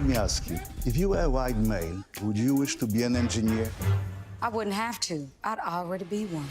let me ask you, if you were a white male, would you wish to be an engineer? I wouldn't have to. I'd already be one.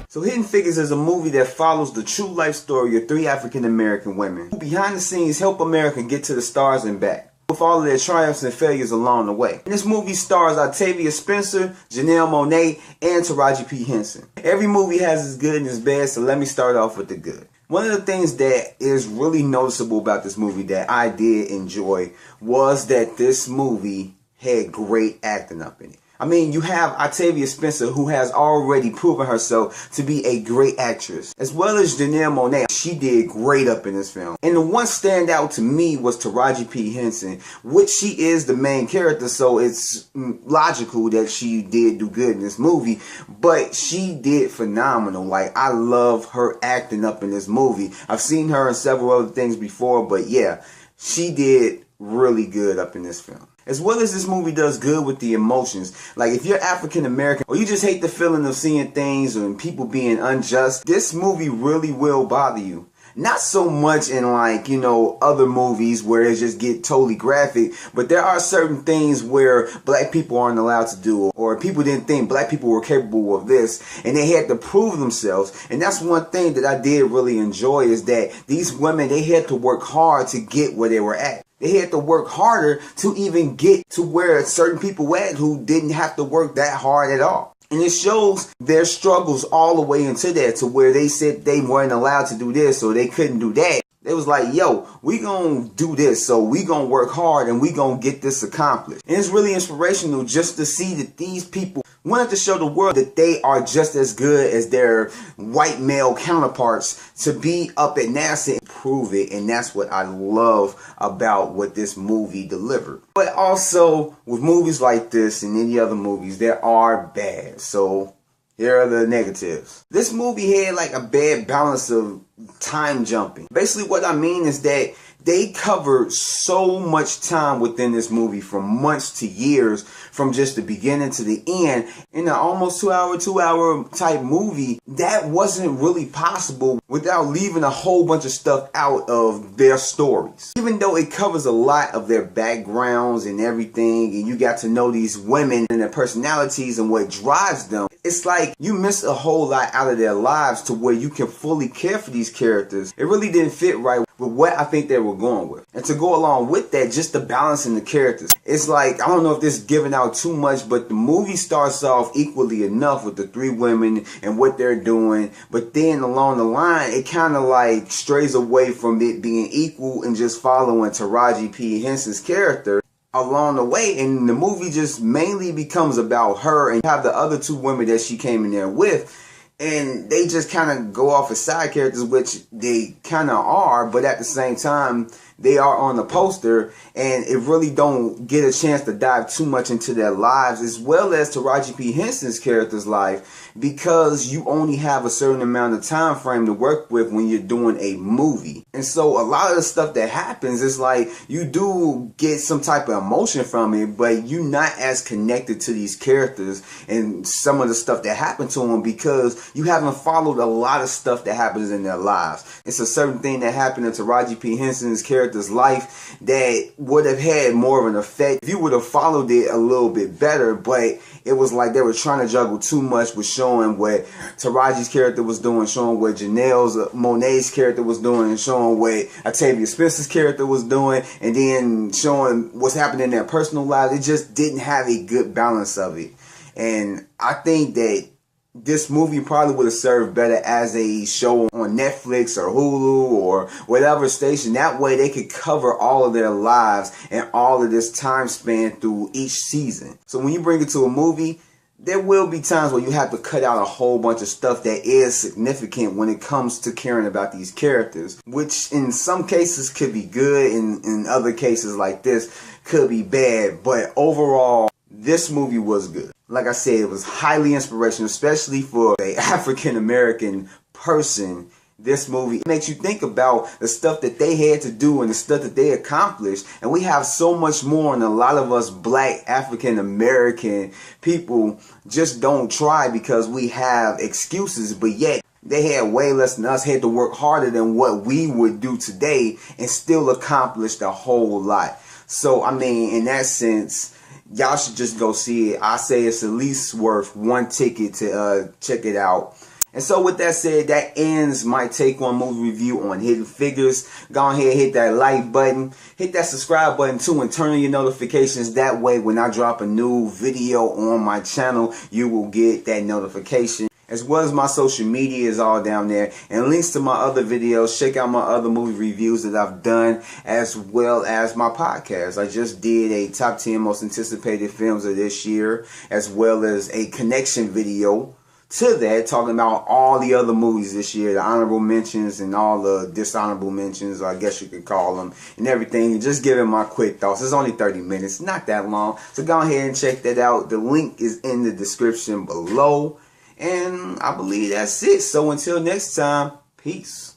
So Hidden Figures is a movie that follows the true life story of three African American women who behind the scenes help America get to the stars and back, with all of their triumphs and failures along the way. And this movie stars Octavia Spencer, Janelle Monáe, and Taraji P. Henson. Every movie has its good and its bad, so let me start off with the good. One of the things that is really noticeable about this movie that I did enjoy was that this movie had great acting up in it. I mean, you have Octavia Spencer, who has already proven herself to be a great actress, as well as Janelle Monáe. She did great up in this film. And the one standout to me was Taraji P. Henson, which she is the main character, so it's logical that she did do good in this movie, but she did phenomenal. Like, I love her acting up in this movie. I've seen her in several other things before, but yeah, she did really good up in this film. As well as this movie does good with the emotions. Like, if you're African American or you just hate the feeling of seeing things and people being unjust, this movie really will bother you. Not so much in, like, you know, other movies where it just get totally graphic, but there are certain things where black people aren't allowed to do, or people didn't think black people were capable of this, and they had to prove themselves. And that's one thing that I did really enjoy, is that these women, they had to work hard to get where they were at. They had to work harder to even get to where certain people were at who didn't have to work that hard at all. And it shows their struggles all the way into that, to where they said they weren't allowed to do this, so they couldn't do that. They was like, yo, we gonna do this, so we gonna work hard and we gonna get this accomplished. And it's really inspirational just to see that these people wanted to show the world that they are just as good as their white male counterparts to be up at NASA and prove it. And that's what I love about what this movie delivered. But also, with movies like this and any other movies, there are bad. So here are the negatives. This movie had like a bad balance of time jumping. Basically what I mean is that they covered so much time within this movie, from months to years, from just the beginning to the end. In an almost two hour type movie, that wasn't really possible without leaving a whole bunch of stuff out of their stories. Even though it covers a lot of their backgrounds and everything, and you got to know these women and their personalities and what drives them, it's like you miss a whole lot out of their lives to where you can fully care for these characters. It really didn't fit right with what I think they were going with. And to go along with that, just the balance in the characters. It's like, I don't know if this is giving out too much, but the movie starts off equally enough with the three women and what they're doing. But then along the line, it kind of like strays away from it being equal and just following Taraji P. Henson's character along the way, and the movie just mainly becomes about her, and have the other two women that she came in there with, and they just kind of go off as side characters, which they kind of are, but at the same time they are on the poster, and it really don't get a chance to dive too much into their lives, as well as Taraji P. Henson's character's life, because you only have a certain amount of time frame to work with when you're doing a movie. And so a lot of the stuff that happens is like, you do get some type of emotion from it, but you're not as connected to these characters and some of the stuff that happened to them, because you haven't followed a lot of stuff that happens in their lives. It's a certain thing that happened in Taraji P. Henson's character's life that would have had more of an effect if you would have followed it a little bit better, but it was like they were trying to juggle too much with showing what Taraji's character was doing, showing what Janelle Monáe's character was doing, and showing what Octavia Spencer's character was doing, and then showing what's happening in their personal lives. It just didn't have a good balance of it. And I think that this movie probably would have served better as a show on Netflix or Hulu or whatever station. That way they could cover all of their lives and all of this time span through each season. So when you bring it to a movie, there will be times where you have to cut out a whole bunch of stuff that is significant when it comes to caring about these characters, which in some cases could be good, and in other cases like this could be bad. But overall, this movie was good. Like I said, it was highly inspirational, especially for an African American person. This movie makes you think about the stuff that they had to do and the stuff that they accomplished. And we have so much more, and a lot of us black African American people just don't try because we have excuses, but yet they had way less than us, had to work harder than what we would do today and still accomplish a whole lot. So, I mean, in that sense, y'all should just go see it. I say it's at least worth one ticket to check it out. And so with that said, that ends my take on movie review on Hidden Figures. Go ahead, hit that like button, hit that subscribe button too, and turn on your notifications. That way, when I drop a new video on my channel, you will get that notification. As well as my social media is all down there, and links to my other videos. Check out my other movie reviews that I've done, as well as my podcast. I just did a top 10 most anticipated films of this year, as well as a connection video to that, talking about all the other movies this year, the honorable mentions and all the dishonorable mentions, I guess you could call them, and everything, and just giving my quick thoughts. It's only 30 minutes, not that long, so go ahead and check that out. The link is in the description below, and I believe that's it. So until next time, peace.